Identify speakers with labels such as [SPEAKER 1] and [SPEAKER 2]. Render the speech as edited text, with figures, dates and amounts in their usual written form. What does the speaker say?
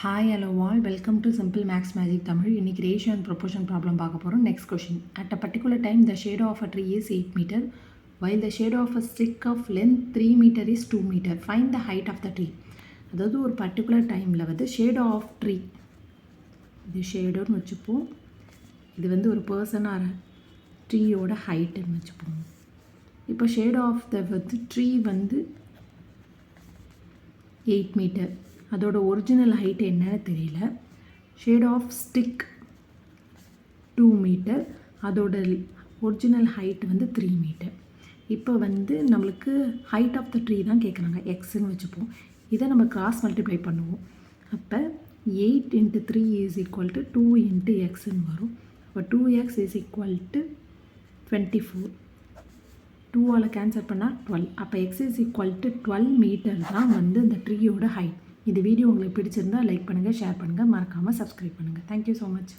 [SPEAKER 1] Hi hello all welcome to simple maths magic Tamil. இன்றைக்கி ratio and proportion problem பார்க்க போகிறோம். Next question. At a particular time the shadow of a tree is 8 metre while the shadow of a stick of length 3 meter is 2 meter. Find the height of the tree. அதாவது ஒரு particular டைமில் வந்து shadow of tree, இது ஷேடோன்னு வச்சுப்போம், இது வந்து ஒரு பர்சனாக ட்ரீயோட ஹைட்டுன்னு வச்சுப்போம். இப்போ ஷேடோ ஆஃப் த வந்து ட்ரீ வந்து 8 மீட்டர், அதோட ஒரிஜினல் ஹைட் என்னன்னு தெரியல. ஷேடோ ஆஃப் ஸ்டிக் 2 மீட்டர், அதோட ஒரிஜினல் ஹைட் வந்து 3 மீட்டர். இப்போ வந்து நம்மளுக்கு ஹைட் ஆஃப் த ட்ரீ தான் கேட்குறாங்க, எக்ஸ்ன்னு வச்சுப்போம். இதை நம்ம கிராஸ் மல்டிப்ளை பண்ணுவோம். அப்போ 8 × 3 இஸ் ஈக்குவல் டு 2 × எக்ஸ்ன்னு வரும். அப்போ 2x இஸ் ஈக்குவல் டு 24. 2ஆல் கேன்சல் பண்ணால் 12. அப்போ x is equal to 12 metre தான் வந்து இந்த ட்ரீயோட ஹைட். இந்த வீடியோ உங்களுக்கு பிடிச்சிருந்தால் லைக் பண்ணுங்கள், ஷேர் பண்ணுங்கள், மறக்காமல் சப்ஸ்கிரைப் பண்ணுங்கள். Thank you so much.